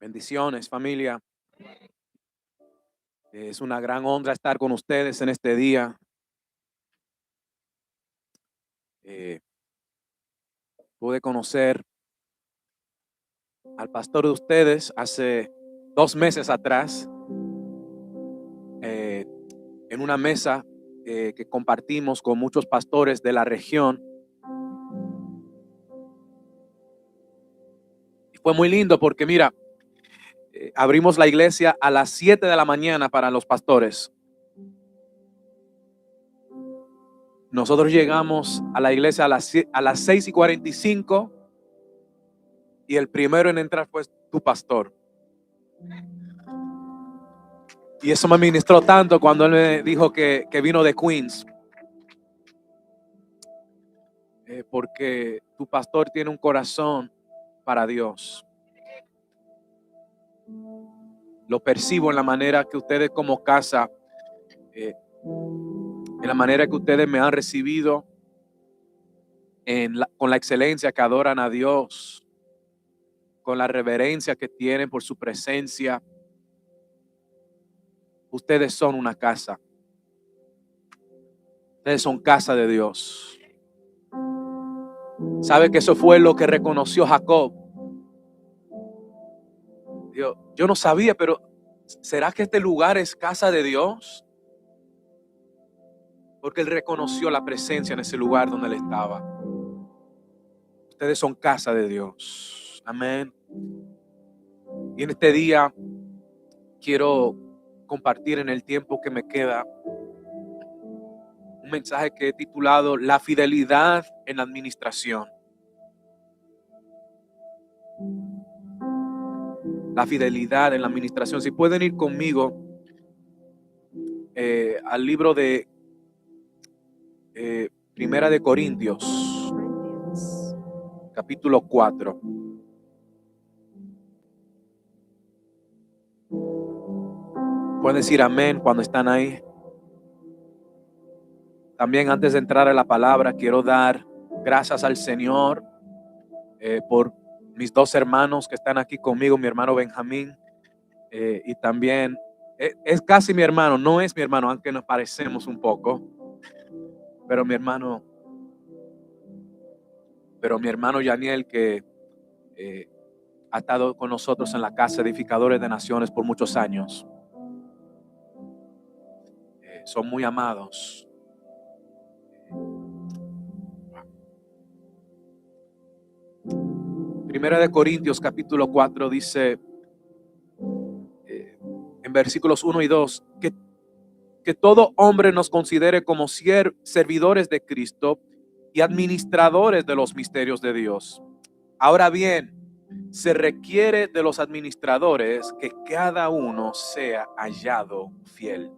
Bendiciones, familia. Es una gran honra estar con ustedes en este día. Eh, Pude conocer al pastor de ustedes hace 2 meses atrás eh, en una mesa que compartimos con muchos pastores de la región. Y fue muy lindo porque mira, abrimos la iglesia a las 7 de la mañana para los pastores. Nosotros llegamos a la iglesia a las 6:45 y el primero en entrar fue tu pastor. Y eso me ministró tanto cuando él me dijo que vino de Queens. Porque tu pastor tiene un corazón para Dios. Lo percibo en la manera que ustedes como casa, en la manera que ustedes me han recibido, con la excelencia que adoran a Dios, con la reverencia que tienen por su presencia. Ustedes son una casa. Ustedes son casa de Dios. ¿Sabe que eso fue lo que reconoció Jacob? Yo no sabía, pero ¿será que este lugar es casa de Dios? Porque él reconoció la presencia en ese lugar donde él estaba. Ustedes son casa de Dios. Amén. Y en este día quiero compartir en el tiempo que me queda un mensaje que he titulado La fidelidad en la administración. La fidelidad en la administración. Si pueden ir conmigo al libro de Primera de Corintios, capítulo 4. Pueden decir amén cuando están ahí. También antes de entrar a la palabra, quiero dar gracias al Señor por mis dos hermanos que están aquí conmigo, mi hermano Benjamín y también es casi mi hermano, no es mi hermano, aunque nos parecemos un poco, pero mi hermano Yaniel, que ha estado con nosotros en la casa Edificadores de Naciones por muchos años. Son muy amados. Primera de Corintios capítulo 4 dice en versículos 1 y 2 que todo hombre nos considere como servidores de Cristo y administradores de los misterios de Dios. Ahora bien, se requiere de los administradores que cada uno sea hallado fiel.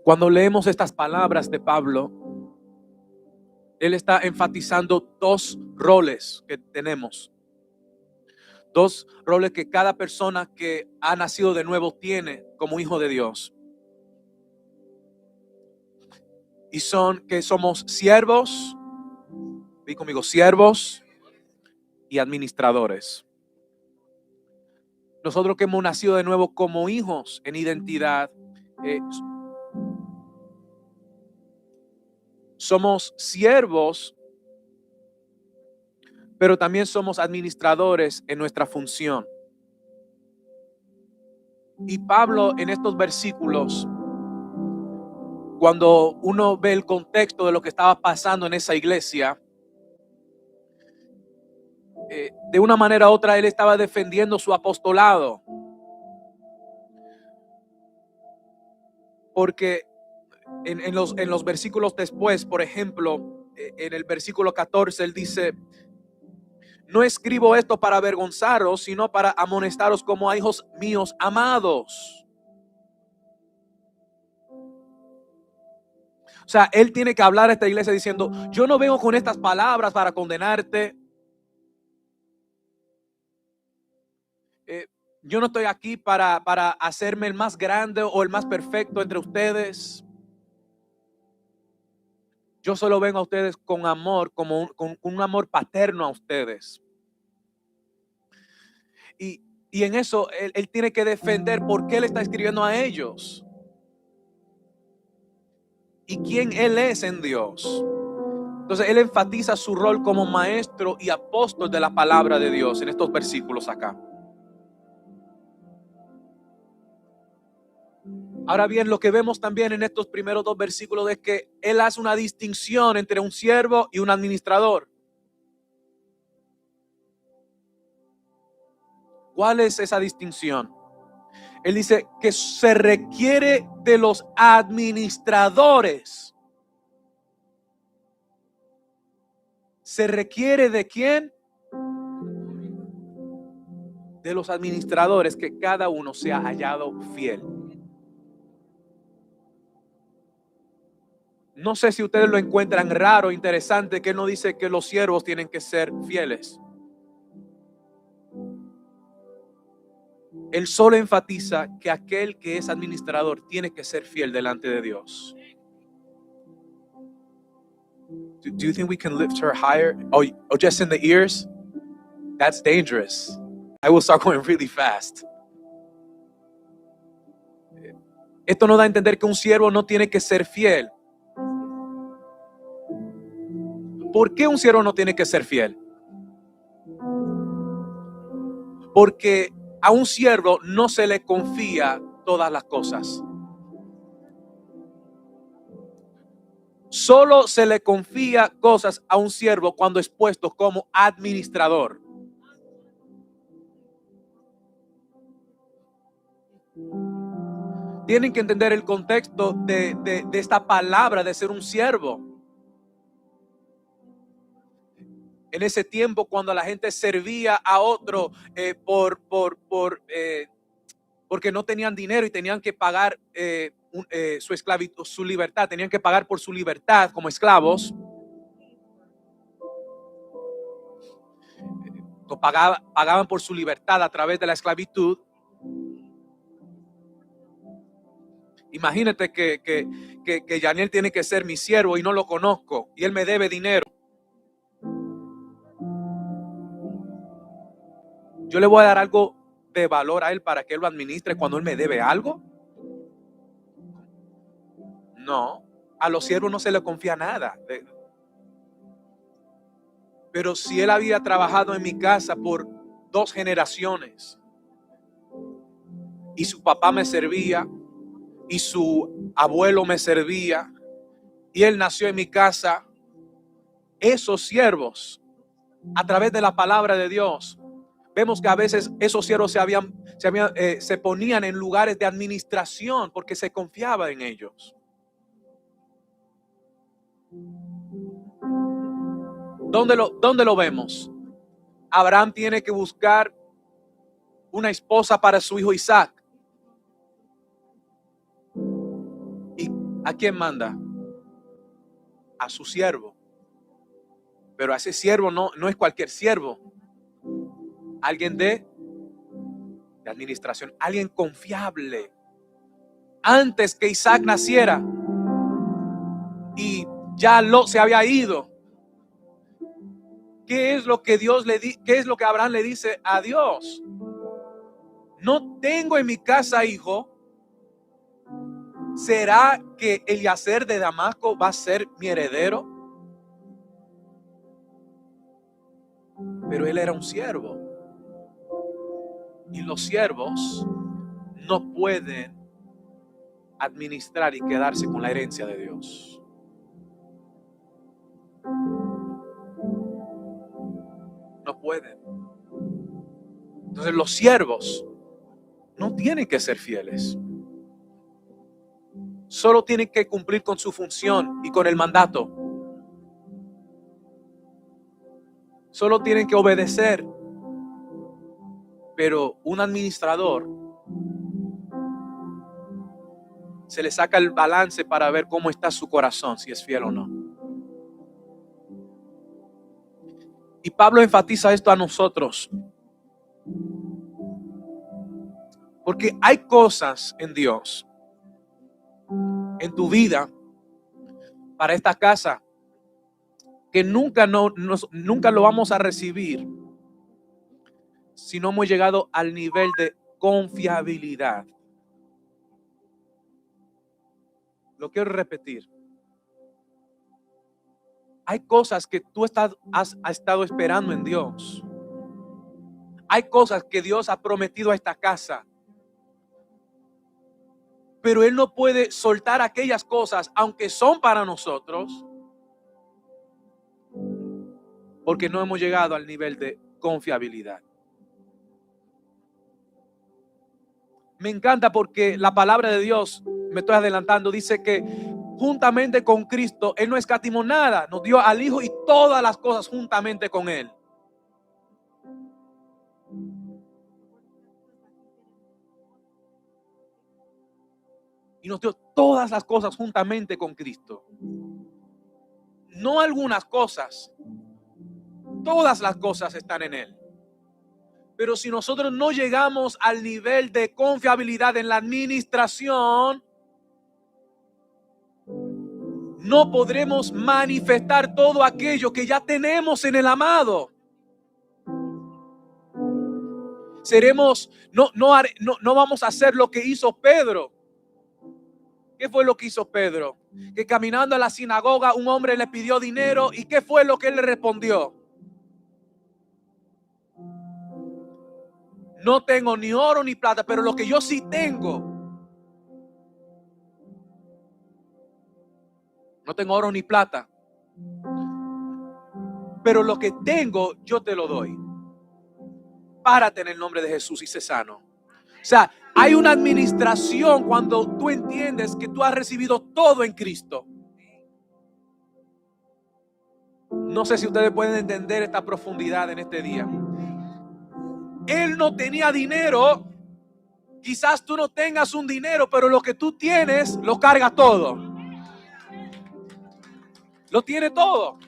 Cuando leemos estas palabras de Pablo, él está enfatizando dos roles que tenemos. Dos roles que cada persona que ha nacido de nuevo tiene como hijo de Dios. Y son que somos siervos, di conmigo, siervos y administradores. Nosotros que hemos nacido de nuevo como hijos en identidad, somos siervos, pero también somos administradores en nuestra función. Y Pablo en estos versículos, cuando uno ve el contexto de lo que estaba pasando en esa iglesia, de una manera u otra él estaba defendiendo su apostolado. Porque en los versículos después, por ejemplo, en el versículo 14, él dice: no escribo esto para avergonzaros, sino para amonestaros como a hijos míos amados. O sea, él tiene que hablar a esta iglesia diciendo: yo no vengo con estas palabras para condenarte. Yo no estoy aquí para hacerme el más grande o el más perfecto entre ustedes. Yo solo vengo a ustedes con amor, con un amor paterno a ustedes. Y en eso él tiene que defender por qué él está escribiendo a ellos y quién él es en Dios. Entonces él enfatiza su rol como maestro y apóstol de la palabra de Dios en estos versículos acá. Ahora bien, lo que vemos también en estos primeros dos versículos es que él hace una distinción entre un siervo y un administrador. ¿Cuál es esa distinción? Él dice que se requiere de los administradores. ¿Se requiere de quién? De los administradores, que cada uno sea hallado fiel. No sé si ustedes lo encuentran raro, interesante, que él no dice que los siervos tienen que ser fieles. Él solo enfatiza que aquel que es administrador tiene que ser fiel delante de Dios. Do you think we can lift her higher? Oh, just in the ears? That's dangerous. I will start going really fast. Esto nos da a entender que un siervo no tiene que ser fiel. ¿Por qué un siervo no tiene que ser fiel? Porque a un siervo no se le confía todas las cosas. Solo se le confía cosas a un siervo cuando es puesto como administrador. Tienen que entender el contexto de esta palabra de ser un siervo. En ese tiempo, cuando la gente servía a otro porque no tenían dinero y tenían que pagar su esclavitud, su libertad, tenían que pagar por su libertad como esclavos. Pagaban por su libertad a través de la esclavitud. Imagínate que Yaniel tiene que ser mi siervo y no lo conozco y él me debe dinero. Yo le voy a dar algo de valor a él para que él lo administre cuando él me debe algo. No, a los siervos no se le confía nada. Pero si él había trabajado en mi casa por 2 generaciones y su papá me servía y su abuelo me servía y él nació en mi casa, esos siervos, a través de la palabra de Dios, vemos que a veces esos siervos se ponían en lugares de administración porque se confiaba en ellos. ¿Dónde lo vemos? Abraham tiene que buscar una esposa para su hijo Isaac. ¿Y a quién manda? A su siervo. Pero a ese siervo no es cualquier siervo. Alguien de administración, alguien confiable. Antes que Isaac naciera y ya Lot se había ido, ¿qué es lo que qué es lo que Abraham le dice a Dios? No tengo en mi casa hijo. ¿Será que Eliezer de Damasco va a ser mi heredero? Pero él era un siervo. Y los siervos no pueden administrar y quedarse con la herencia de Dios. No pueden. Entonces los siervos no tienen que ser fieles. Solo tienen que cumplir con su función y con el mandato. Solo tienen que obedecer. Pero un administrador se le saca el balance para ver cómo está su corazón, si es fiel o no. Y Pablo enfatiza esto a nosotros. Porque hay cosas en Dios, en tu vida, para esta casa, que nunca lo vamos a recibir si no hemos llegado al nivel de confiabilidad. Lo quiero repetir. Hay cosas que tú has estado esperando en Dios. Hay cosas que Dios ha prometido a esta casa. Pero Él no puede soltar aquellas cosas, aunque son para nosotros, porque no hemos llegado al nivel de confiabilidad. Me encanta porque la palabra de Dios, me estoy adelantando, dice que juntamente con Cristo, Él no escatimó nada, nos dio al Hijo y todas las cosas juntamente con Él. Y nos dio todas las cosas juntamente con Cristo. No algunas cosas, todas las cosas están en Él. Pero si nosotros no llegamos al nivel de confiabilidad en la administración, no podremos manifestar todo aquello que ya tenemos en el amado. No vamos a hacer lo que hizo Pedro. ¿Qué fue lo que hizo Pedro? Que caminando a la sinagoga un hombre le pidió dinero. ¿Y qué fue lo que él le respondió? No tengo ni oro ni plata, pero lo que yo sí tengo. No tengo oro ni plata, pero lo que tengo yo te lo doy. Párate en el nombre de Jesús y sé sano. O sea, hay una administración cuando tú entiendes que tú has recibido todo en Cristo. No sé si ustedes pueden entender esta profundidad en este día. Él no tenía dinero. Quizás tú no tengas un dinero, pero lo que tú tienes lo carga todo. Lo tiene todo.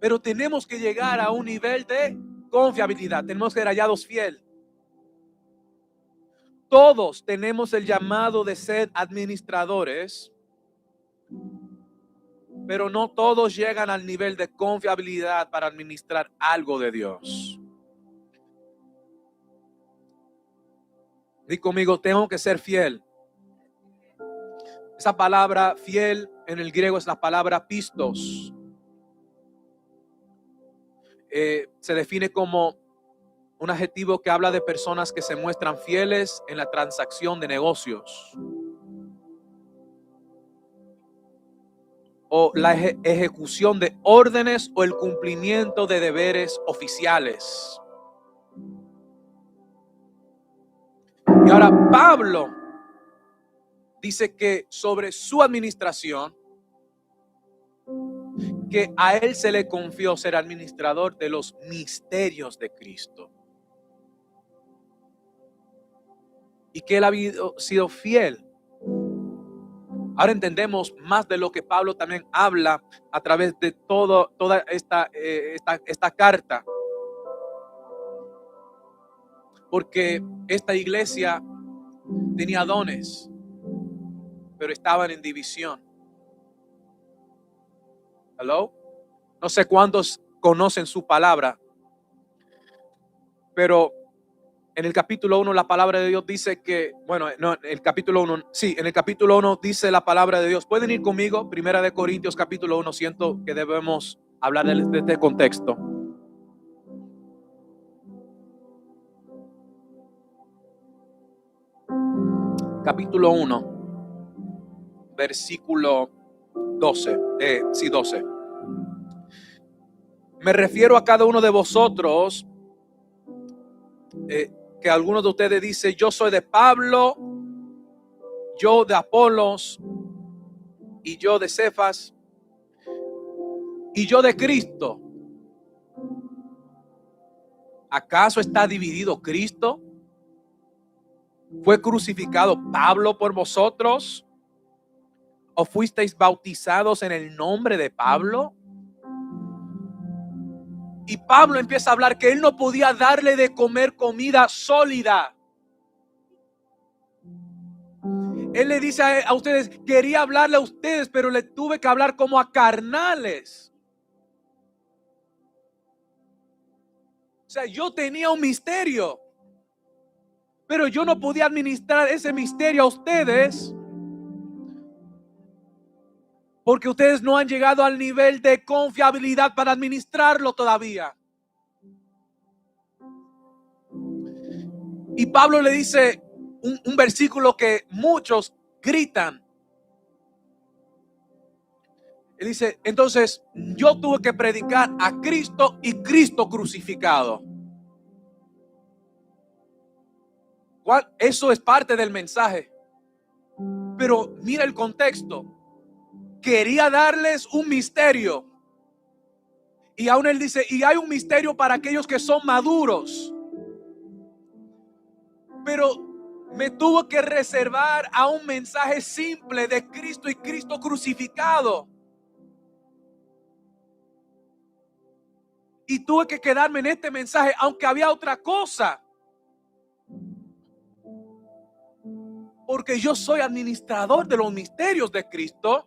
Pero tenemos que llegar a un nivel de confiabilidad. Tenemos que ser hallados fiel. Todos tenemos el llamado de ser administradores, pero no todos llegan al nivel de confiabilidad para administrar algo de Dios. Di conmigo, tengo que ser fiel. Esa palabra fiel en el griego es la palabra pistos. Se define como un adjetivo que habla de personas que se muestran fieles en la transacción de negocios o la ejecución de órdenes o el cumplimiento de deberes oficiales. Y ahora Pablo dice que sobre su administración, que a él se le confió ser administrador de los misterios de Cristo. Y que él ha sido fiel. Ahora entendemos más de lo que Pablo también habla a través de toda esta carta. Porque esta iglesia tenía dones, pero estaban en división. ¿Hello? No sé cuántos conocen su palabra, pero en el capítulo 1 la palabra de Dios dice que, bueno, no, en el capítulo 1 dice la palabra de Dios. ¿Pueden ir conmigo? Primera de Corintios capítulo 1, siento que debemos hablar de este contexto. Capítulo 1, versículo 12. 12. Me refiero a cada uno de vosotros, que algunos de ustedes dicen, yo soy de Pablo, yo de Apolos, y yo de Cefas, y yo de Cristo. ¿Acaso está dividido Cristo? ¿Fue crucificado Pablo por vosotros? ¿O fuisteis bautizados en el nombre de Pablo? Y Pablo empieza a hablar que él no podía darle de comer comida sólida. Él le dice a ustedes, quería hablarle a ustedes, pero le tuve que hablar como a carnales. O sea, yo tenía un misterio, pero yo no podía administrar ese misterio a ustedes porque ustedes no han llegado al nivel de confiabilidad para administrarlo todavía. Y Pablo le dice un versículo que muchos gritan. Él dice, entonces yo tuve que predicar a Cristo y Cristo crucificado. Eso es parte del mensaje. Pero mira el contexto. Quería darles un misterio. Y aún él dice, y hay un misterio para aquellos que son maduros. Pero me tuvo que reservar a un mensaje simple de Cristo y Cristo crucificado. Y tuve que quedarme en este mensaje, aunque había otra cosa. Porque yo soy administrador de los misterios de Cristo.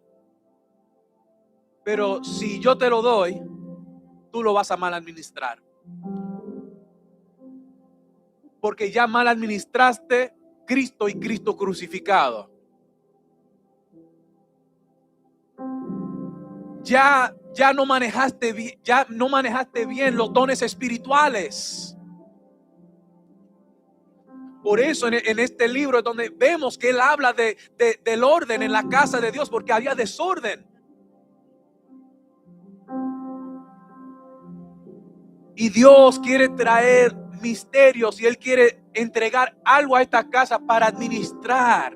Pero si yo te lo doy, tú lo vas a mal administrar. Porque ya mal administraste Cristo y Cristo crucificado. Ya no manejaste bien los dones espirituales. Por eso en este libro es donde vemos que él habla del orden en la casa de Dios, porque había desorden. Y Dios quiere traer misterios y él quiere entregar algo a esta casa para administrar.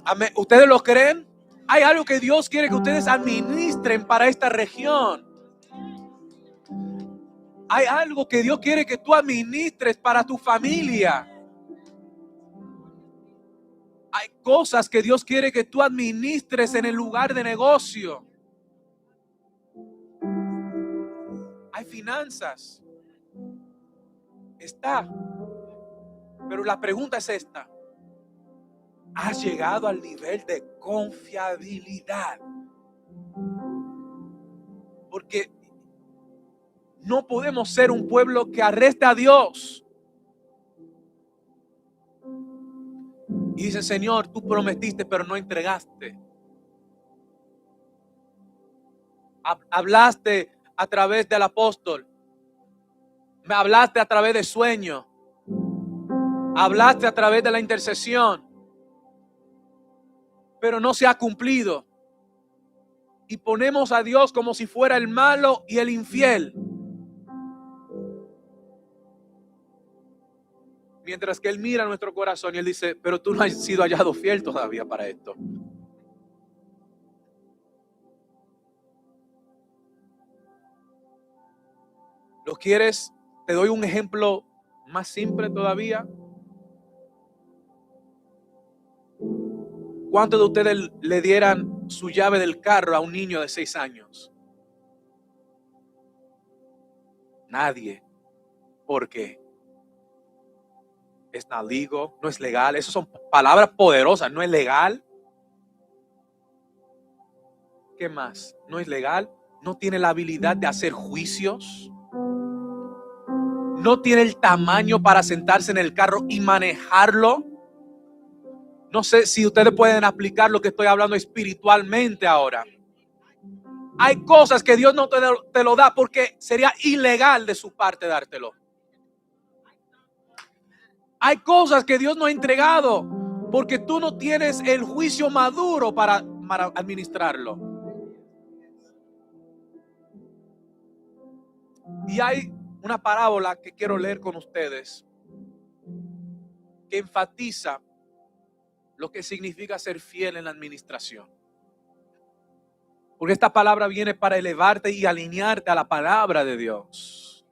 Amén. ¿Ustedes lo creen? Hay algo que Dios quiere que ustedes administren para esta región. Hay algo que Dios quiere que tú administres para tu familia. Hay cosas que Dios quiere que tú administres en el lugar de negocio. Hay finanzas. Está. Pero la pregunta es esta. ¿Has llegado al nivel de confiabilidad? Porque no podemos ser un pueblo que arreste a Dios. Y dice, Señor, tú prometiste, pero no entregaste. Hablaste a través del apóstol. Me hablaste a través de sueño. Hablaste a través de la intercesión. Pero no se ha cumplido. Y ponemos a Dios como si fuera el malo y el infiel. Mientras que Él mira nuestro corazón y Él dice, pero tú no has sido hallado fiel todavía para esto. ¿Lo quieres? Te doy un ejemplo más simple todavía. ¿Cuántos de ustedes le dieran su llave del carro a un niño de 6 años? Nadie. ¿Por qué? Es not legal, no es legal. Esas son palabras poderosas, no es legal. ¿Qué más? No es legal. No tiene la habilidad de hacer juicios. No tiene el tamaño para sentarse en el carro y manejarlo. No sé si ustedes pueden aplicar lo que estoy hablando espiritualmente ahora. Hay cosas que Dios no te lo da porque sería ilegal de su parte dártelo. Hay cosas que Dios no ha entregado porque tú no tienes el juicio maduro para administrarlo. Y hay una parábola que quiero leer con ustedes que enfatiza lo que significa ser fiel en la administración. Porque esta palabra viene para elevarte y alinearte a la palabra de Dios.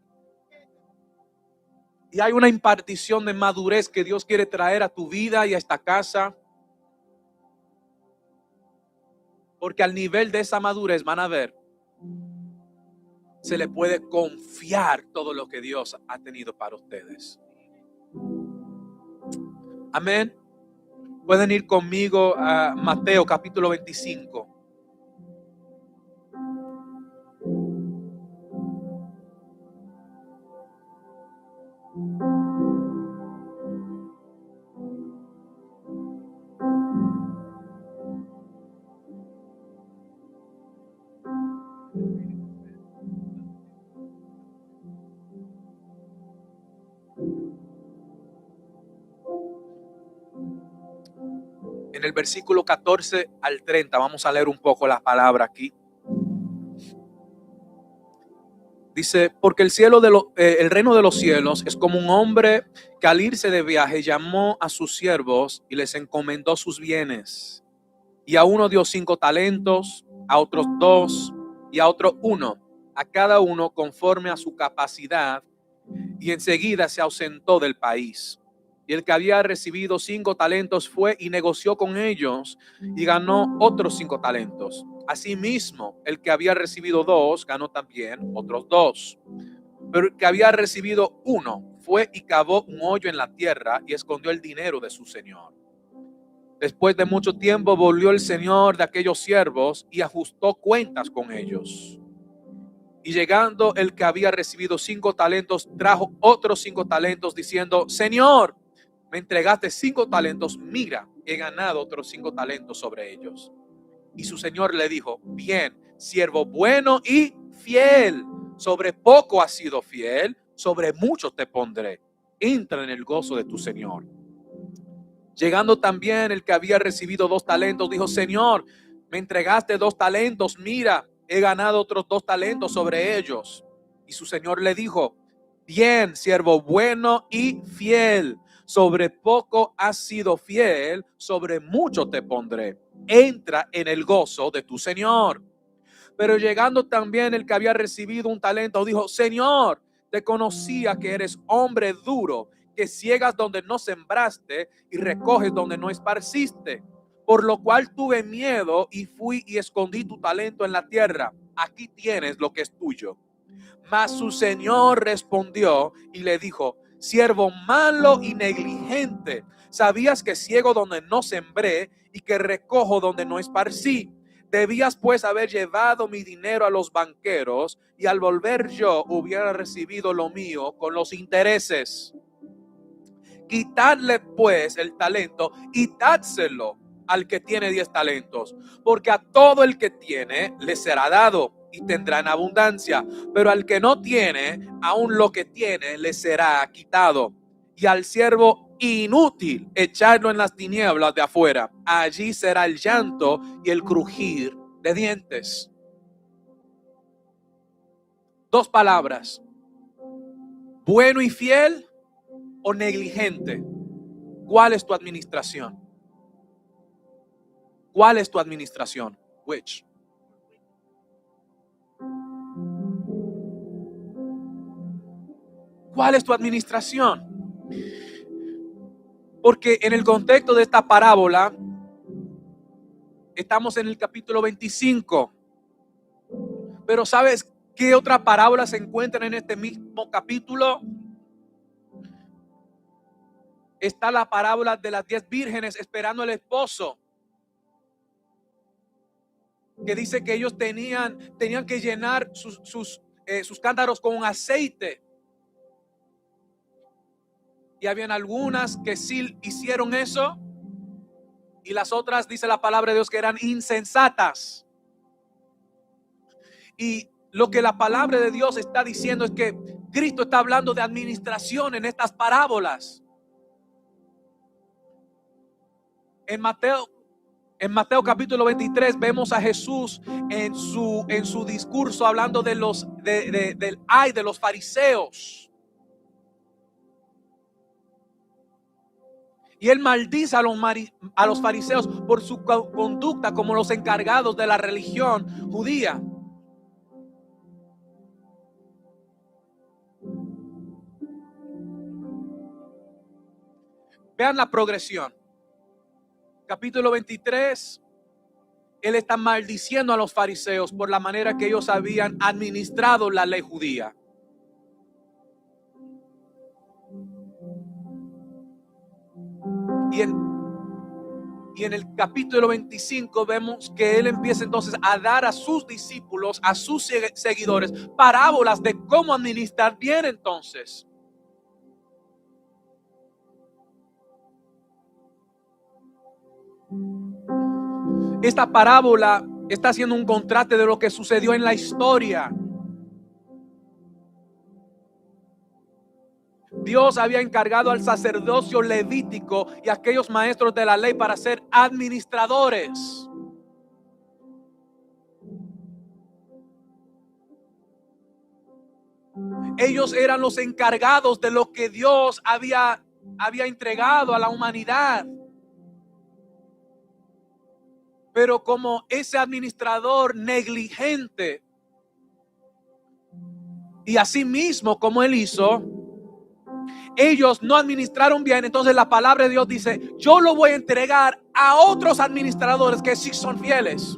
Y hay una impartición de madurez que Dios quiere traer a tu vida y a esta casa. Porque al nivel de esa madurez van a ver se le puede confiar todo lo que Dios ha tenido para ustedes. Amén. Pueden ir conmigo a Mateo capítulo 25. En el versículo 14 al 30, vamos a leer un poco la palabra aquí. Dice, porque el reino de los cielos es como un hombre que al irse de viaje llamó a sus siervos y les encomendó sus bienes. Y a uno dio 5 talentos, a otros 2 y a otro 1, a cada uno conforme a su capacidad, y enseguida se ausentó del país. Y el que había recibido 5 talentos fue y negoció con ellos y ganó otros 5 talentos. Asimismo, el que había recibido 2 ganó también otros 2. Pero el que había recibido 1 fue y cavó un hoyo en la tierra y escondió el dinero de su señor. Después de mucho tiempo volvió el señor de aquellos siervos y ajustó cuentas con ellos. Y llegando el que había recibido 5 talentos, trajo otros 5 talentos diciendo, Señor, me entregaste 5 talentos, mira, he ganado otros 5 talentos sobre ellos. Y su señor le dijo, bien, siervo bueno y fiel, sobre poco has sido fiel, sobre mucho te pondré. Entra en el gozo de tu señor. Llegando también el que había recibido 2 talentos, dijo, Señor, me entregaste 2 talentos, mira, he ganado otros 2 talentos sobre ellos. Y su señor le dijo, bien, siervo bueno y fiel, sobre poco has sido fiel, sobre mucho te pondré. Entra en el gozo de tu señor. Pero llegando también el que había recibido 1 talento, dijo, Señor, te conocía que eres hombre duro, que ciegas donde no sembraste y recoges donde no esparciste. Por lo cual tuve miedo y fui y escondí tu talento en la tierra. Aquí tienes lo que es tuyo. Mas su señor respondió y le dijo, siervo malo y negligente, sabías que ciego donde no sembré y que recojo donde no esparcí. Debías pues haber llevado mi dinero a los banqueros y al volver yo hubiera recibido lo mío con los intereses. Quitadle pues el talento y dádselo al que tiene 10 talentos, porque a todo el que tiene le será dado y tendrá en abundancia, pero al que no tiene, aún lo que tiene le será quitado. Y al siervo inútil echarlo en las tinieblas de afuera, allí será el llanto y el crujir de dientes. 2 palabras, bueno y fiel o negligente. ¿Cuál es tu administración? ¿Cuál es tu administración? Which? ¿Cuál es tu administración? Porque en el contexto de esta parábola, estamos en el capítulo 25. Pero ¿sabes qué otra parábola se encuentra en este mismo capítulo? Está la parábola de las 10 vírgenes esperando al esposo, que dice que ellos tenían que llenar sus cántaros con aceite. Y habían algunas que sí hicieron eso, y las otras, dice la palabra de Dios, que eran insensatas. Y lo que la palabra de Dios está diciendo es que Cristo está hablando de administración en estas parábolas. En Mateo capítulo 23 vemos a Jesús en su discurso hablando de del ay de los fariseos. Y él maldice a los fariseos por su conducta como los encargados de la religión judía. Vean la progresión. Capítulo 23, Él está maldiciendo a los fariseos por la manera que ellos habían administrado la ley judía. Y en el capítulo 25 vemos que él empieza entonces a dar a sus discípulos, a sus seguidores, parábolas de cómo administrar bien entonces. Esta parábola está haciendo un contraste de lo que sucedió en la historia. Dios había encargado al sacerdocio levítico y a aquellos maestros de la ley para ser administradores. Ellos eran los encargados de lo que Dios había entregado a la humanidad. Pero como ese administrador negligente, y así mismo como él hizo, ellos no administraron bien, entonces la palabra de Dios dice, yo lo voy a entregar a otros administradores que sí son fieles.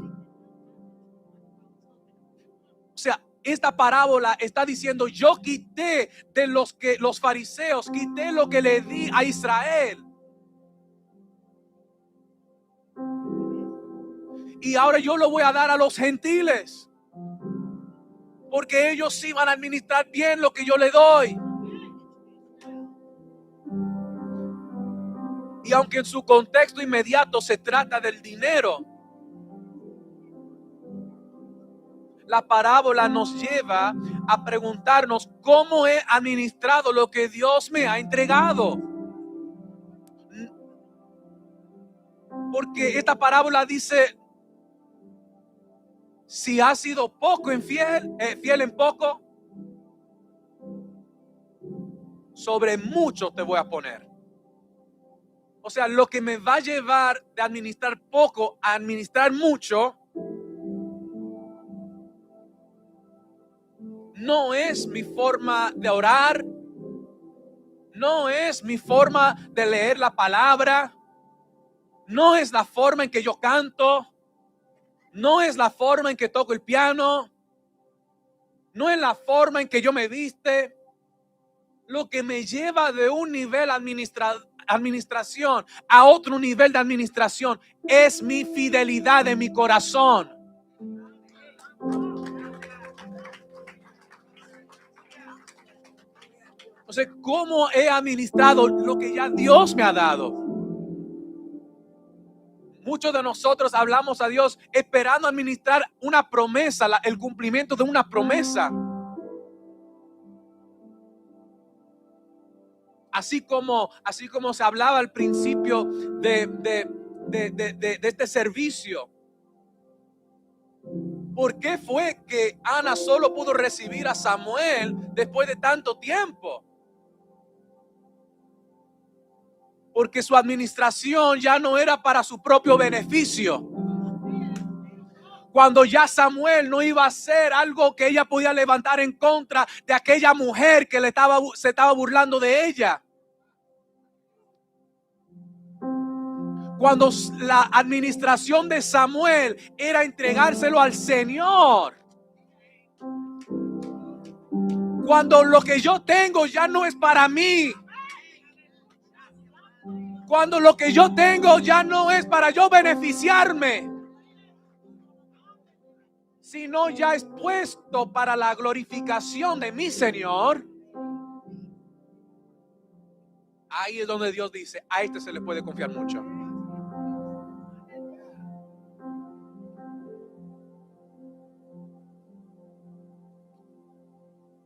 O sea, esta parábola está diciendo, yo quité de los fariseos, quité lo que le di a Israel. Y ahora yo lo voy a dar a los gentiles. Porque ellos sí van a administrar bien lo que yo le doy. Y aunque en su contexto inmediato se trata del dinero, la parábola nos lleva a preguntarnos cómo he administrado lo que Dios me ha entregado. Porque esta parábola dice, si has sido poco infiel, fiel en poco, sobre mucho te voy a poner. O sea, lo que me va a llevar de administrar poco a administrar mucho no es mi forma de orar, no es mi forma de leer la palabra, no es la forma en que yo canto, no es la forma en que toco el piano, no es la forma en que yo me viste. Lo que me lleva de un nivel administración a otro nivel de administración es mi fidelidad en mi corazón. Entonces, ¿cómo he administrado lo que ya Dios me ha dado? Muchos de nosotros hablamos a Dios esperando administrar una promesa, el cumplimiento de una promesa. Así como se hablaba al principio de este servicio. ¿Por qué fue que Ana solo pudo recibir a Samuel después de tanto tiempo? Porque su administración ya no era para su propio beneficio. Cuando ya Samuel no iba a hacer algo que ella podía levantar en contra de aquella mujer que se estaba burlando de ella. Cuando la administración de Samuel era entregárselo al Señor. Cuando lo que yo tengo ya no es para mí. Cuando lo que yo tengo ya no es para yo beneficiarme, sino ya es puesto para la glorificación de mi Señor. Ahí es donde Dios dice, a este se le puede confiar mucho.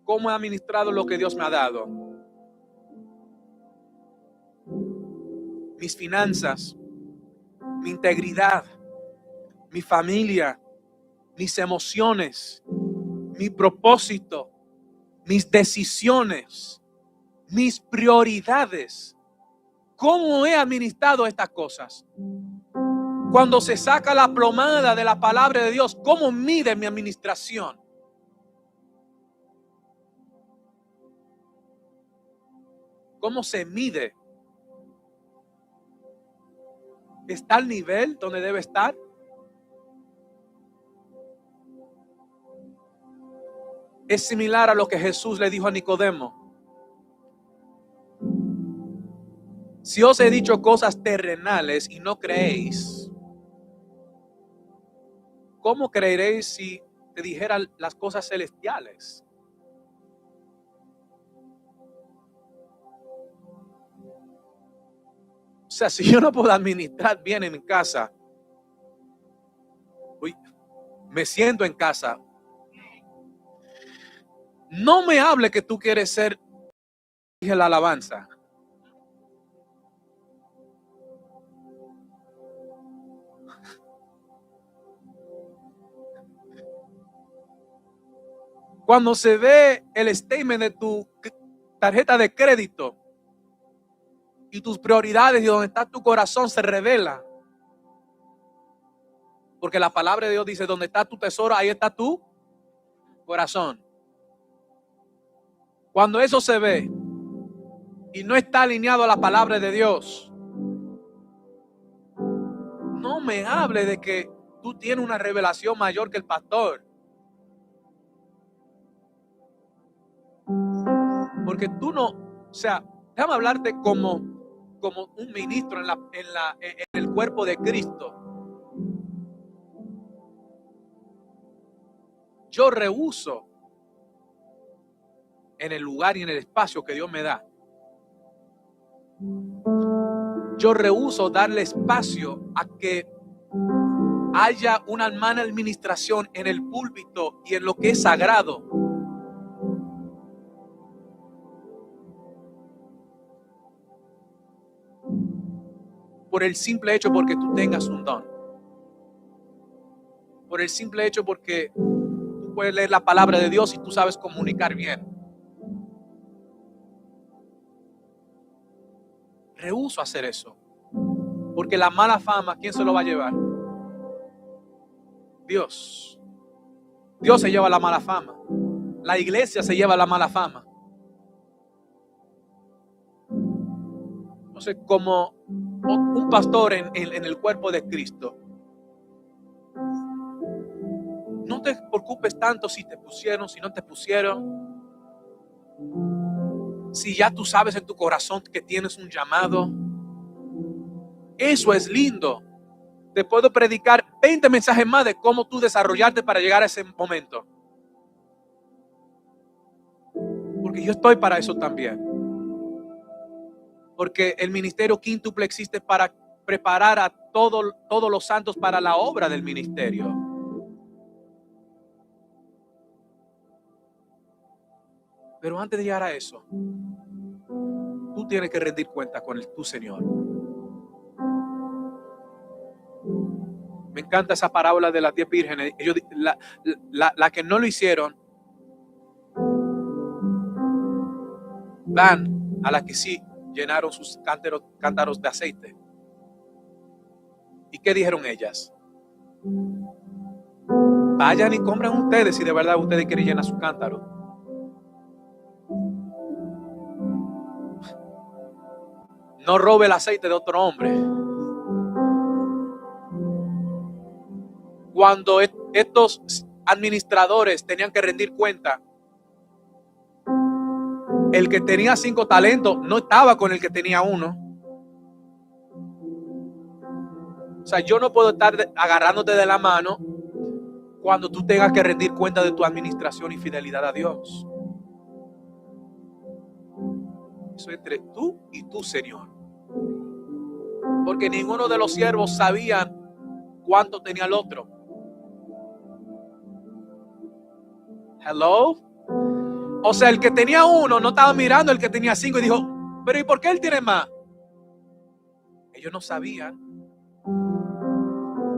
¿Cómo he administrado lo que Dios me ha dado? Mis finanzas, mi integridad, mi familia, mis emociones, mi propósito, mis decisiones, mis prioridades. ¿Cómo he administrado estas cosas? Cuando se saca la plomada de la palabra de Dios, ¿cómo mide mi administración? ¿Cómo se mide? ¿Está al nivel donde debe estar? es similar a lo que Jesús le dijo a Nicodemo. Si os he dicho cosas terrenales y no creéis, ¿cómo creeréis si te dijera las cosas celestiales? O sea, si yo no puedo administrar bien en mi casa, me siento en casa, no me hable que tú quieres ser la alabanza. Cuando se ve el statement de tu tarjeta de crédito y tus prioridades y donde está tu corazón se revela. Porque la palabra de Dios dice, donde está tu tesoro, ahí está tu corazón. Cuando eso se ve y no está alineado a la palabra de Dios, no me hable de que tú tienes una revelación mayor que el pastor. Porque tú no, o sea, déjame hablarte como un ministro en el cuerpo de Cristo. Yo rehúso en el lugar y en el espacio que Dios me da. Yo rehúso darle espacio a que haya una mala administración en el púlpito y en lo que es sagrado. Por el simple hecho porque tú tengas un don. Por el simple hecho porque tú puedes leer la palabra de Dios y tú sabes comunicar bien. Rehúso hacer eso. Porque la mala fama, ¿quién se lo va a llevar? Dios. Dios se lleva la mala fama. La iglesia se lleva la mala fama. Entonces, como un pastor en el cuerpo de Cristo, no te preocupes tanto si te pusieron, si no te pusieron. Si ya tú sabes en tu corazón que tienes un llamado, eso es lindo. Te puedo predicar 20 mensajes más de cómo tú desarrollarte para llegar a ese momento. Porque yo estoy para eso también. Porque el ministerio quíntuple existe para preparar a todos los santos para la obra del ministerio. Pero antes de llegar a eso, tú tienes que rendir cuenta con tu Señor. Me encanta esa parábola de las 10 vírgenes. Ellos, la que no lo hicieron, van a la que sí llenaron sus cántaros de aceite. ¿Y qué dijeron ellas? Vayan y compren ustedes si de verdad ustedes quieren llenar su cántaro. No robe el aceite de otro hombre. Cuando estos administradores tenían que rendir cuenta, el que tenía 5 talentos no estaba con el que tenía 1. O sea, yo no puedo estar agarrándote de la mano cuando tú tengas que rendir cuenta de tu administración y fidelidad a Dios. Eso entre tú y tu Señor. Porque ninguno de los siervos sabía cuánto tenía el otro. Hello. O sea, el que tenía 1 no estaba mirando el que tenía 5 y dijo, pero ¿y por qué él tiene más? Ellos no sabían.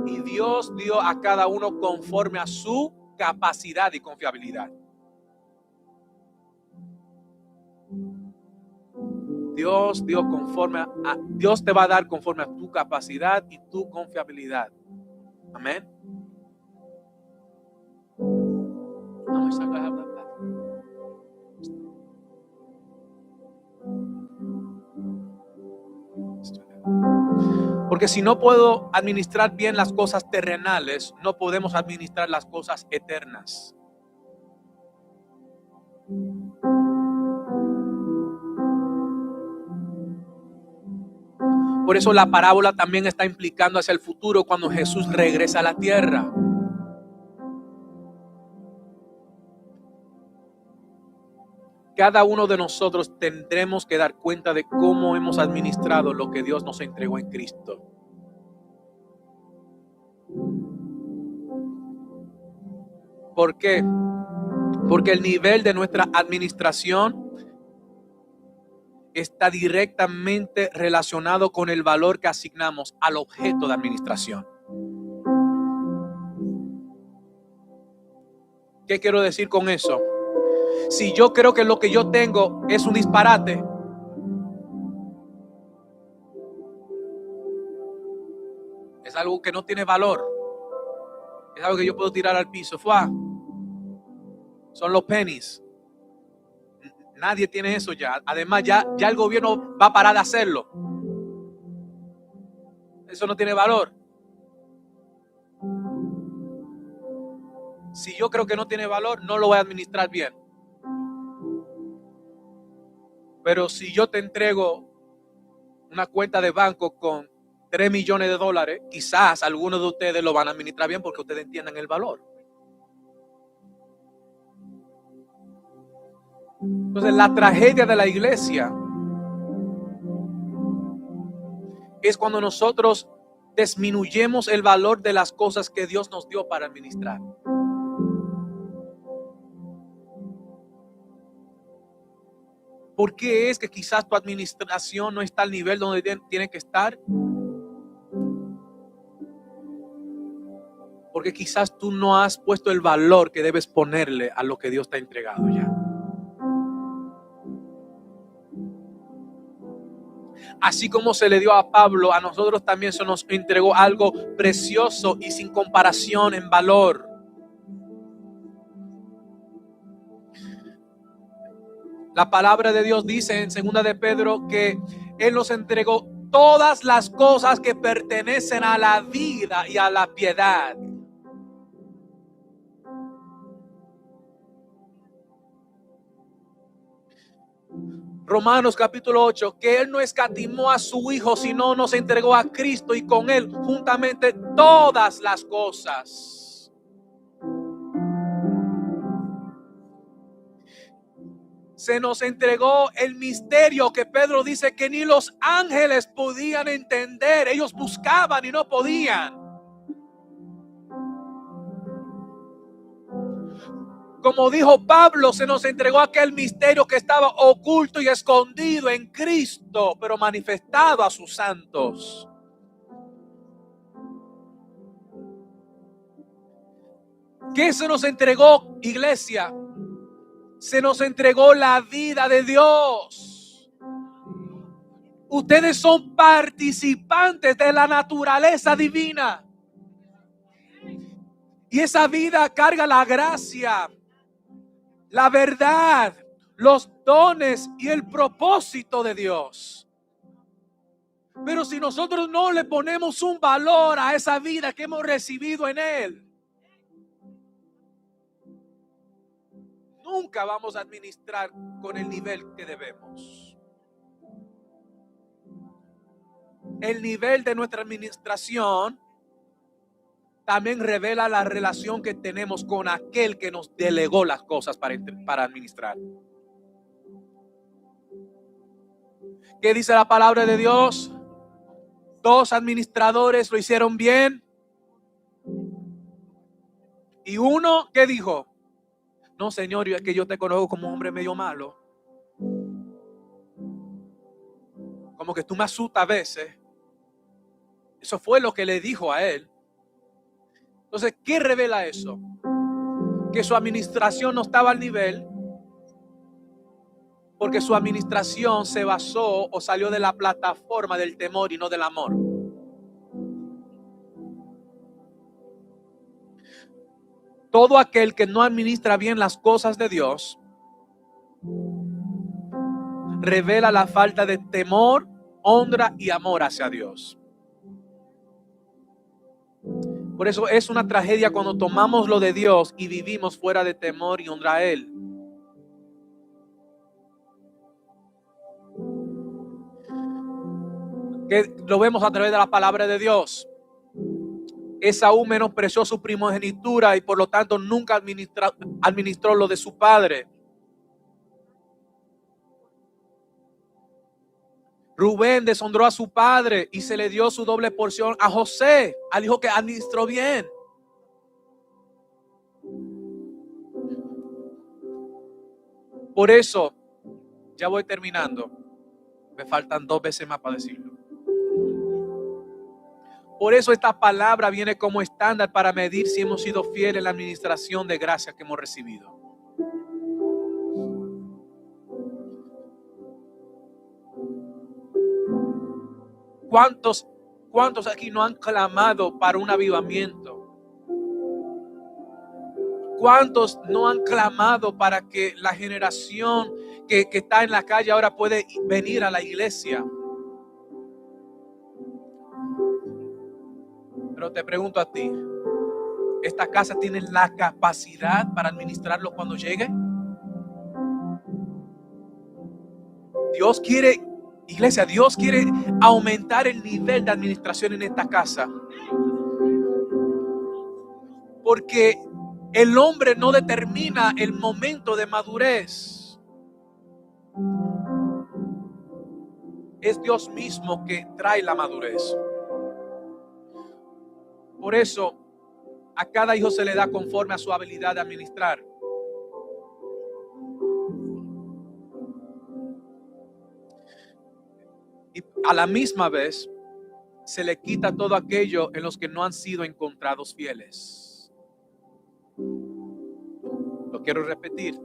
Y Dios dio a cada uno conforme a su capacidad y confiabilidad. Dios dio conforme Dios te va a dar conforme a tu capacidad y tu confiabilidad. Amén. Porque si no puedo administrar bien las cosas terrenales, no podemos administrar las cosas eternas. Por eso la parábola también está implicando hacia el futuro cuando Jesús regresa a la tierra. Cada uno de nosotros tendremos que dar cuenta de cómo hemos administrado lo que Dios nos entregó en Cristo. ¿Por qué? Porque el nivel de nuestra administración está directamente relacionado con el valor que asignamos al objeto de administración. ¿Qué quiero decir con eso? Si yo creo que lo que yo tengo es un disparate, es algo que no tiene valor, es algo que yo puedo tirar al piso. Son los pennies. Nadie tiene eso ya. Además, ya el gobierno va a parar de hacerlo. Eso no tiene valor. Si yo creo que no tiene valor, no lo voy a administrar bien. Pero si yo te entrego una cuenta de banco con 3 millones de dólares, quizás algunos de ustedes lo van a administrar bien porque ustedes entiendan el valor. Entonces, la tragedia de la iglesia es cuando nosotros disminuyemos el valor de las cosas que Dios nos dio para administrar. ¿Por qué es que quizás tu administración no está al nivel donde tiene que estar? Porque quizás tú no has puesto el valor que debes ponerle a lo que Dios te ha entregado ya. Así como se le dio a Pablo, a nosotros también se nos entregó algo precioso y sin comparación en valor. La palabra de Dios dice en 2 de Pedro que Él nos entregó todas las cosas que pertenecen a la vida y a la piedad. Romanos capítulo 8, que Él no escatimó a su Hijo, sino nos entregó a Cristo y con Él juntamente todas las cosas. Se nos entregó el misterio que Pedro dice que ni los ángeles podían entender. Ellos buscaban y no podían. Como dijo Pablo, se nos entregó aquel misterio que estaba oculto y escondido en Cristo, pero manifestado a sus santos. ¿Qué se nos entregó, iglesia? Se nos entregó la vida de Dios. Ustedes son participantes de la naturaleza divina. Y esa vida carga la gracia, la verdad, los dones y el propósito de Dios. Pero si nosotros no le ponemos un valor a esa vida que hemos recibido en Él, nunca vamos a administrar con el nivel que debemos. El nivel de nuestra administración también revela la relación que tenemos con aquel que nos delegó las cosas para administrar. ¿Qué dice la palabra de Dios? 2 administradores lo hicieron bien. Y uno, ¿qué dijo? No, Señor, es que yo te conozco como un hombre medio malo. Como que tú me asustas a veces. Eso fue lo que le dijo a él. Entonces, ¿qué revela eso? Que su administración no estaba al nivel, porque su administración se basó o salió de la plataforma del temor y no del amor. Todo aquel que no administra bien las cosas de Dios revela la falta de temor, honra y amor hacia Dios. Por eso es una tragedia cuando tomamos lo de Dios y vivimos fuera de temor y honra a Él. que lo vemos a través de la palabra de Dios. Esaú menospreció su primogenitura y por lo tanto nunca administró lo de su padre. Rubén deshonró a su padre y se le dio su doble porción a José, al hijo que administró bien. Por eso, ya voy terminando. Me faltan 2 veces más para decirlo. Por eso esta palabra viene como estándar para medir si hemos sido fieles en la administración de gracias que hemos recibido. ¿Cuántos aquí no han clamado para un avivamiento? ¿Cuántos no han clamado para que la generación que está en la calle ahora puede venir a la iglesia? Pero te pregunto a ti, ¿esta casa tiene la capacidad para administrarlo cuando llegue? Dios quiere, iglesia, Dios quiere aumentar el nivel de administración en esta casa. Porque el hombre no determina el momento de madurez. Es Dios mismo que trae la madurez. Por eso, a cada hijo se le da conforme a su habilidad de administrar. Y a la misma vez, se le quita todo aquello en los que no han sido encontrados fieles. Lo quiero repetir,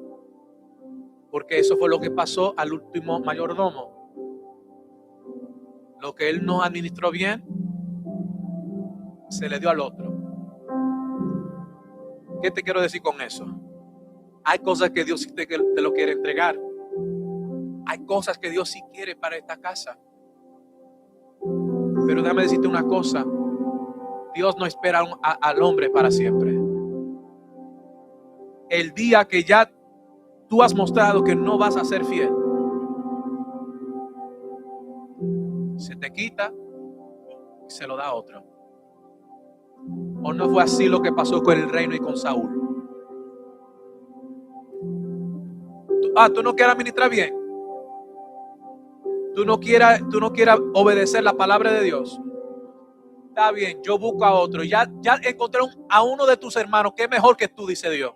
porque eso fue lo que pasó al último mayordomo. Lo que él no administró bien, se le dio al otro. ¿Qué te quiero decir con eso? Hay cosas que Dios sí te lo quiere entregar. Hay cosas que Dios sí quiere para esta casa. Pero déjame decirte una cosa. Dios no espera al hombre para siempre. El día que ya tú has mostrado que no vas a ser fiel, se te quita y se lo da a otro. ¿O no fue así lo que pasó con el reino y con Saúl? ¿Tú no quieres administrar bien? ¿Tú no quieres obedecer la palabra de Dios? Está bien, yo busco a otro. Ya encontré a uno de tus hermanos que es mejor que tú, dice Dios.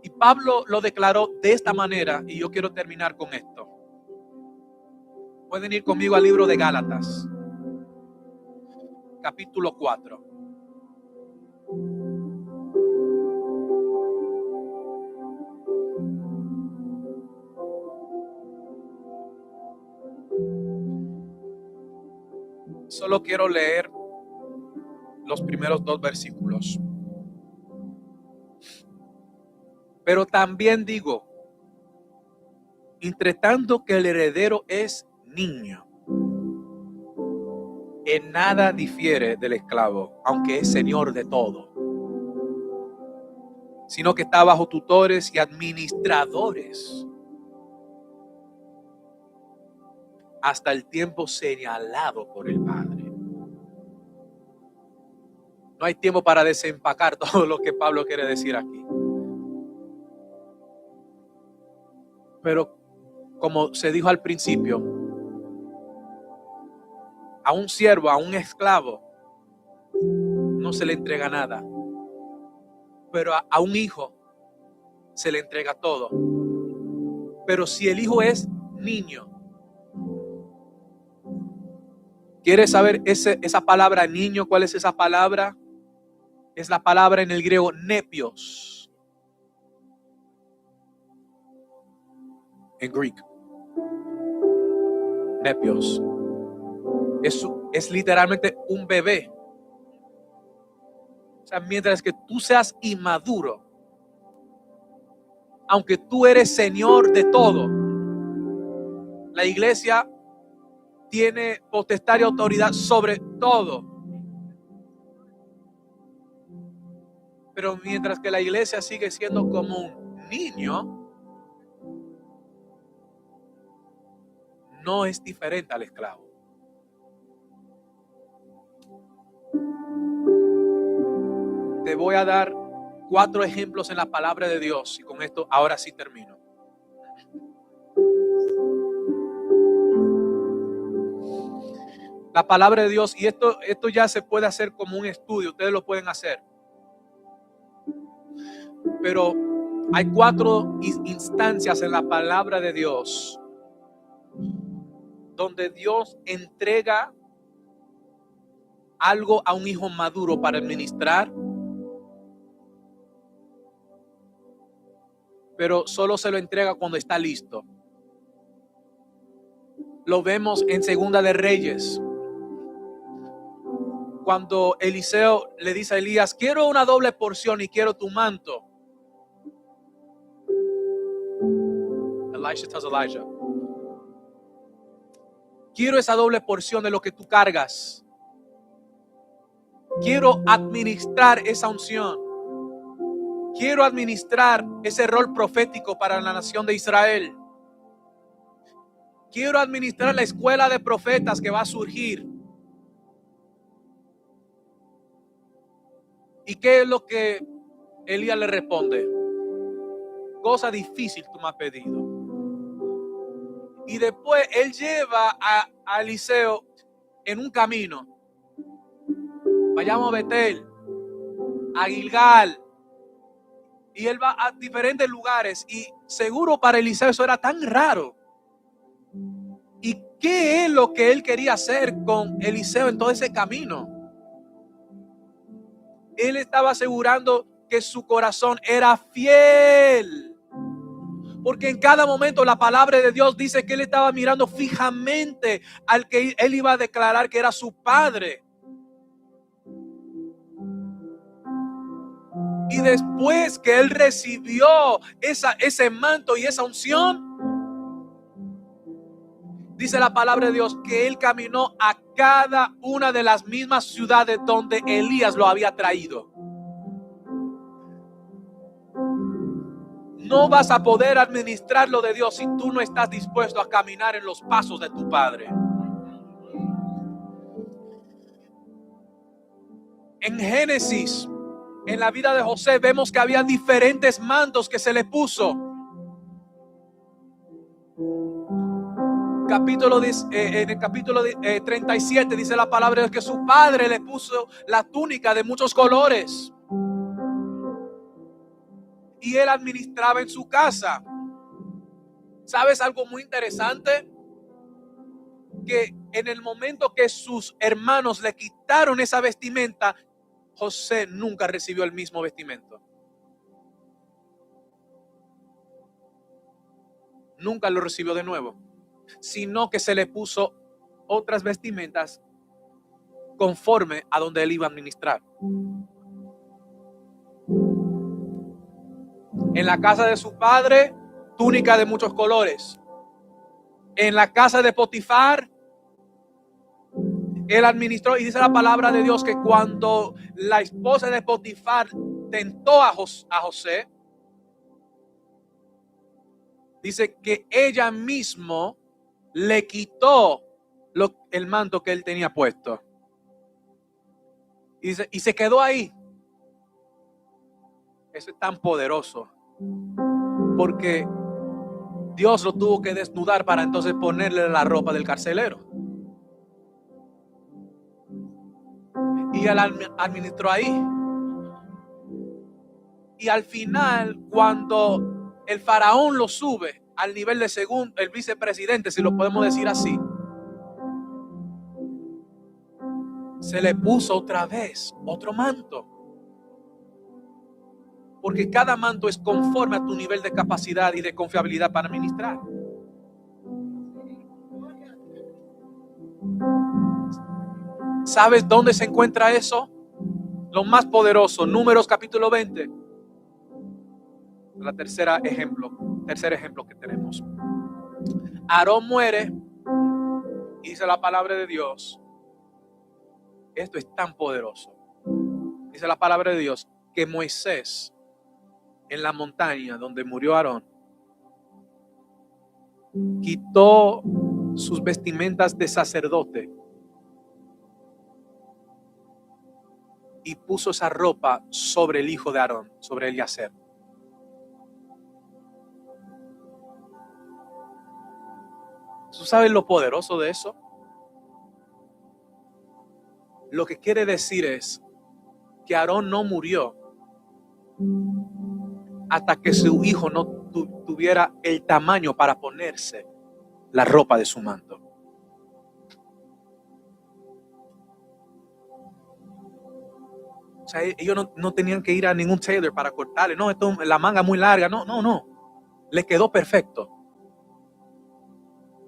Y Pablo lo declaró de esta manera, y yo quiero terminar con esto. Pueden ir conmigo al libro de Gálatas, capítulo 4. Solo quiero leer los primeros 2 versículos. Pero también digo, entre tanto que el heredero es niño, en nada difiere del esclavo, aunque es señor de todo, sino que está bajo tutores y administradores hasta el tiempo señalado por el Padre. No hay tiempo para desempacar todo lo que Pablo quiere decir aquí. Pero como se dijo al principio, a un siervo, a un esclavo, no se le entrega nada. Pero a un hijo se le entrega todo. Pero si el hijo es niño, ¿quieres saber esa palabra niño? ¿Cuál es esa palabra? Es la palabra en el griego nepios. En griego. Nepios. Es literalmente un bebé. O sea, mientras que tú seas inmaduro, aunque tú eres señor de todo, la iglesia tiene potestad y autoridad sobre todo. Pero mientras que la iglesia sigue siendo como un niño, no es diferente al esclavo. Te voy a dar 4 ejemplos en la palabra de Dios y con esto ahora sí termino. La palabra de Dios, y esto ya se puede hacer como un estudio, ustedes lo pueden hacer. Pero hay 4 instancias en la palabra de Dios donde Dios entrega algo a un hijo maduro para administrar, pero solo se lo entrega cuando está listo. Lo vemos en Segunda de Reyes, cuando Eliseo le dice a Elías: quiero una doble porción y quiero tu manto. Elisha tells Elijah: quiero esa doble porción de lo que tú cargas. Quiero administrar esa unción. Quiero administrar ese rol profético para la nación de Israel. Quiero administrar la escuela de profetas que va a surgir. ¿Y qué es lo que Elías le responde? Cosa difícil tú me has pedido. Y después él lleva a Eliseo en un camino. Vayamos a Betel, a Gilgal. Y él va a diferentes lugares. Y seguro para Eliseo eso era tan raro. ¿Y qué es lo que él quería hacer con Eliseo en todo ese camino? Él estaba asegurando que su corazón era fiel. Porque en cada momento la palabra de Dios dice que él estaba mirando fijamente al que él iba a declarar que era su padre. Y después que él recibió ese manto y esa unción, dice la palabra de Dios que él caminó a cada una de las mismas ciudades donde Elías lo había traído. No vas a poder administrar lo de Dios si tú no estás dispuesto a caminar en los pasos de tu Padre. En Génesis, en la vida de José, vemos que había diferentes mantos que se le puso. En el capítulo 37 dice la palabra de Dios que su padre le puso la túnica de muchos colores. Y él administraba en su casa. ¿Sabes algo muy interesante? Que en el momento que sus hermanos le quitaron esa vestimenta, José nunca recibió el mismo vestimento. Nunca lo recibió de nuevo, sino que se le puso otras vestimentas conforme a donde él iba a administrar. En la casa de su padre, túnica de muchos colores. En la casa de Potifar, él administró, y dice la palabra de Dios que cuando la esposa de Potifar tentó a José, dice que ella mismo le quitó el manto que él tenía puesto. Y dice, y se quedó ahí. Eso es tan poderoso, porque Dios lo tuvo que desnudar para entonces ponerle la ropa del carcelero. Y él administró ahí. Y al final, cuando el faraón lo sube al nivel de segundo, el vicepresidente, si lo podemos decir así, se le puso otra vez otro manto. Porque cada manto es conforme a tu nivel de capacidad y de confiabilidad para administrar. ¿Sabes dónde se encuentra eso? Lo más poderoso, Números capítulo 20. Tercer ejemplo que tenemos. Aarón muere y dice la palabra de Dios. Esto es tan poderoso. Dice la palabra de Dios que Moisés, en la montaña donde murió Aarón, quitó sus vestimentas de sacerdote y puso esa ropa sobre el hijo de Aarón, sobre Eliezer. ¿Tú sabes lo poderoso de eso? Lo que quiere decir es que Aarón no murió hasta que su hijo no tuviera el tamaño para ponerse la ropa de su manto. O sea, ellos no tenían que ir a ningún tailor para cortarle. No, esto la manga muy larga. No. Le quedó perfecto.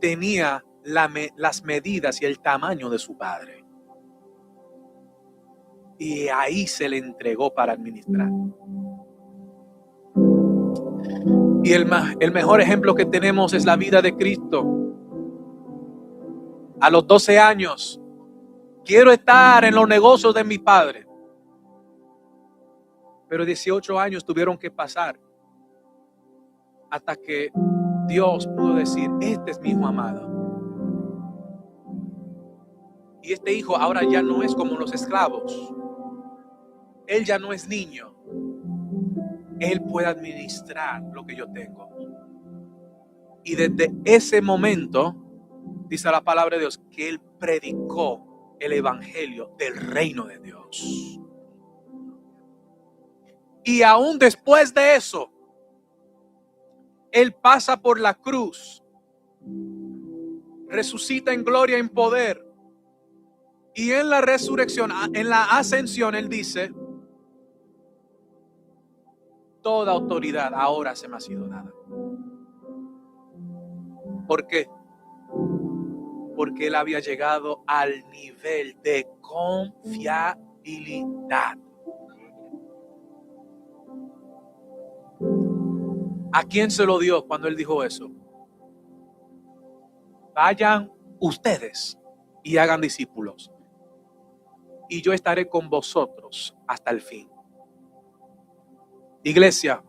Tenía las medidas y el tamaño de su padre. Y ahí se le entregó para administrar. Y el mejor ejemplo que tenemos es la vida de Cristo. A los 12 años, quiero estar en los negocios de mi padre. Pero 18 años tuvieron que pasar hasta que Dios pudo decir, este es mi hijo amado. Y este hijo ahora ya no es como los esclavos. Él ya no es niño. Él puede administrar lo que yo tengo. Y desde ese momento, dice la palabra de Dios, que él predicó el evangelio del reino de Dios. Y aún después de eso, él pasa por la cruz, resucita en gloria y en poder. Y en la resurrección, en la ascensión, él dice, toda autoridad ahora se me ha sido dada. ¿Por qué? Porque él había llegado al nivel de confiabilidad. ¿A quién se lo dio cuando él dijo eso? Vayan ustedes y hagan discípulos, y yo estaré con vosotros hasta el fin. Iglesia,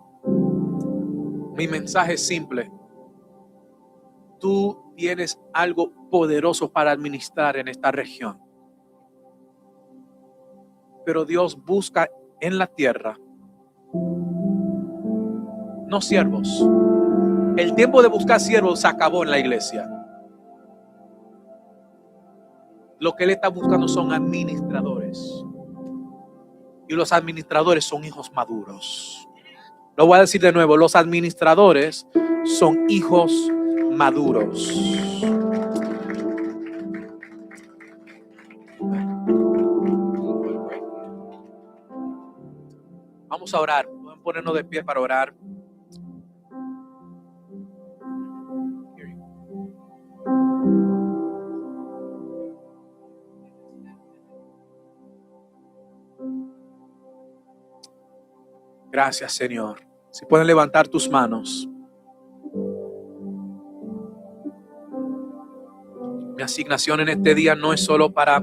mi mensaje es simple. Tú tienes algo poderoso para administrar en esta región. Pero Dios busca en la tierra no siervos. El tiempo de buscar siervos se acabó en la iglesia. Lo que Él está buscando son administradores. Y los administradores son hijos maduros. Lo voy a decir de nuevo. Los administradores son hijos maduros. Vamos a orar. Pueden ponernos de pie para orar. Gracias, Señor. Si pueden levantar tus manos. Mi asignación en este día no es solo para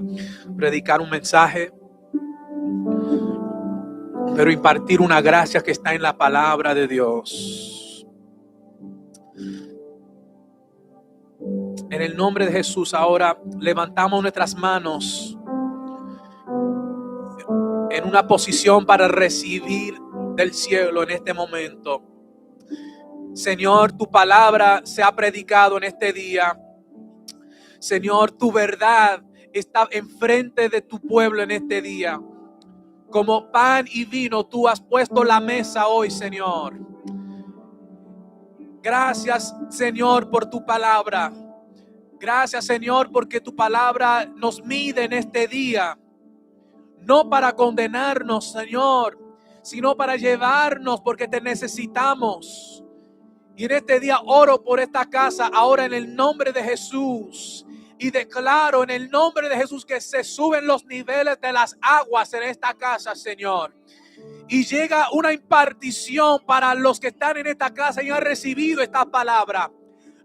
predicar un mensaje, pero impartir una gracia que está en la palabra de Dios. En el nombre de Jesús, ahora levantamos nuestras manos en una posición para recibir del cielo en este momento. Señor, tu palabra se ha predicado en este día. Señor, tu verdad está enfrente de tu pueblo en este día. Como pan y vino, tú has puesto la mesa hoy, Señor. Gracias, Señor, por tu palabra. Gracias, Señor, porque tu palabra nos mide en este día. No para condenarnos, Señor, sino para llevarnos, porque te necesitamos. Y en este día oro por esta casa, ahora en el nombre de Jesús. Y declaro en el nombre de Jesús que se suben los niveles de las aguas en esta casa, Señor. Y llega una impartición para los que están en esta casa y han recibido esta palabra.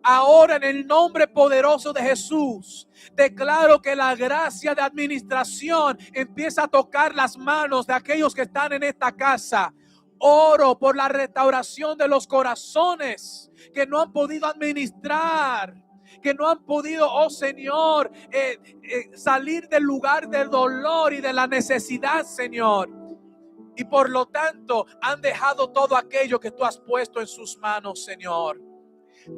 Ahora en el nombre poderoso de Jesús, declaro que la gracia de administración empieza a tocar las manos de aquellos que están en esta casa. Oro por la restauración de los corazones que no han podido administrar. que no han podido, oh Señor, salir del lugar del dolor y de la necesidad, Señor. Y por lo tanto han dejado todo aquello que tú has puesto en sus manos, Señor.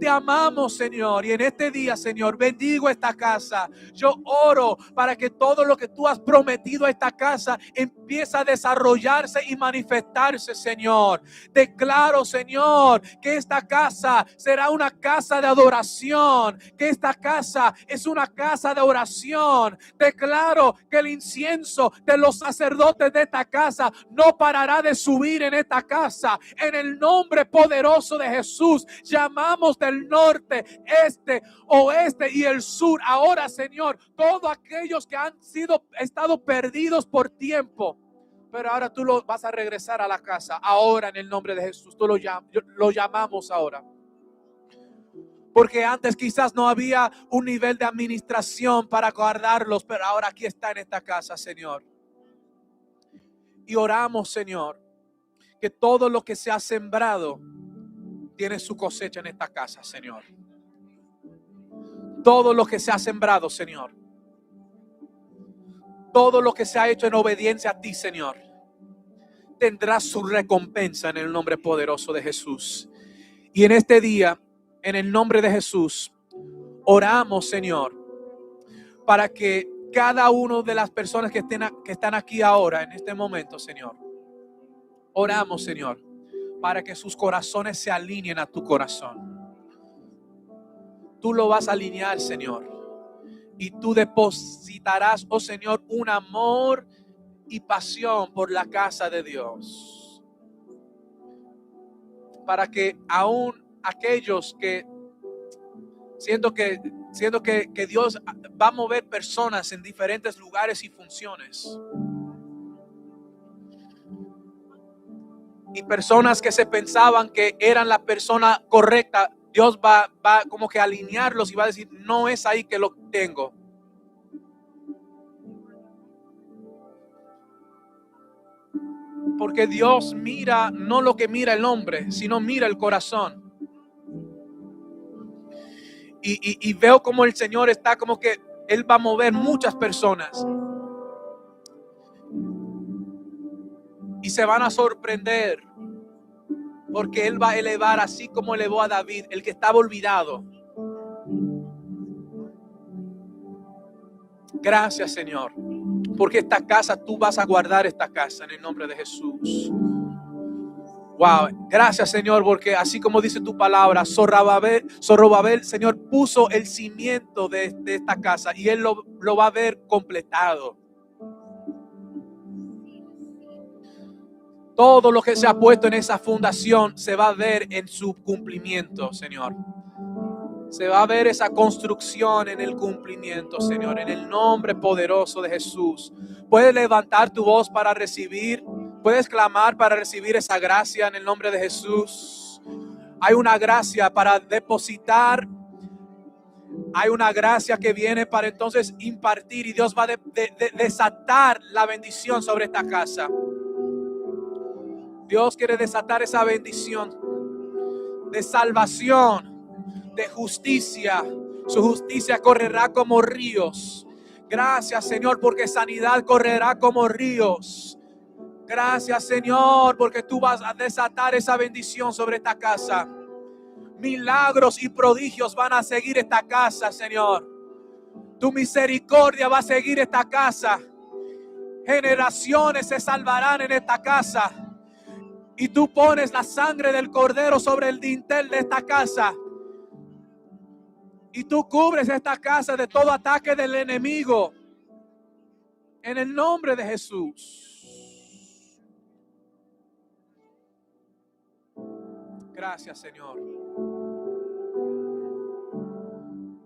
Te amamos, Señor, y en este día, Señor, bendigo esta casa. Yo oro para que todo lo que tú has prometido a esta casa empiece a desarrollarse y manifestarse, Señor. Declaro, Señor, que esta casa será una casa de adoración, que esta casa es una casa de oración. Declaro que el incienso de los sacerdotes de esta casa no parará de subir en esta casa. En el nombre poderoso de Jesús, llamamos del norte, este, oeste y el sur. Ahora, Señor, todos aquellos que han estado perdidos por tiempo, pero ahora tú los vas a regresar a la casa. Ahora, en el nombre de Jesús, tú lo llamamos ahora. Porque antes quizás no había un nivel de administración para guardarlos, pero ahora aquí está en esta casa, Señor. Y oramos, Señor, que todo lo que se ha sembrado tiene su cosecha en esta casa, Señor. Todo lo que se ha sembrado, Señor. Todo lo que se ha hecho en obediencia a ti, Señor, tendrá su recompensa en el nombre poderoso de Jesús. Y en este día, en el nombre de Jesús, oramos, Señor, para que cada una de las personas que están aquí ahora, en este momento, Señor, oramos, Señor, para que sus corazones se alineen a tu corazón. Tú lo vas a alinear, Señor, y tú depositarás, oh Señor, un amor y pasión por la casa de Dios, para que aún aquellos que siento que Dios va a mover personas en diferentes lugares y funciones, y personas que se pensaban que eran la persona correcta, Dios va como que a alinearlos y va a decir, no es ahí que lo tengo. Porque Dios mira no lo que mira el hombre, sino mira el corazón. Y veo como el Señor está como que Él va a mover muchas personas. Y se van a sorprender. Porque Él va a elevar así como elevó a David, el que estaba olvidado. Gracias, Señor. Porque esta casa, tú vas a guardar esta casa en el nombre de Jesús. Wow, gracias, Señor, porque así como dice tu palabra, Zorobabel, Señor, puso el cimiento de esta casa y Él lo va a ver completado. Todo lo que se ha puesto en esa fundación se va a ver en su cumplimiento, Señor. Se va a ver esa construcción en el cumplimiento, Señor, en el nombre poderoso de Jesús. Puedes levantar tu voz para recibir, puedes clamar para recibir esa gracia en el nombre de Jesús. Hay una gracia para depositar, hay una gracia que viene para entonces impartir, y Dios va a desatar la bendición sobre esta casa. Dios quiere desatar esa bendición de salvación, de justicia. Su justicia correrá como ríos. Gracias, Señor, porque sanidad correrá como ríos. Gracias, Señor, porque tú vas a desatar esa bendición sobre esta casa. Milagros y prodigios van a seguir esta casa, Señor. Tu misericordia va a seguir esta casa. Generaciones se salvarán en esta casa. Y tú pones la sangre del cordero sobre el dintel de esta casa. Y tú cubres esta casa de todo ataque del enemigo. En el nombre de Jesús. Gracias, Señor.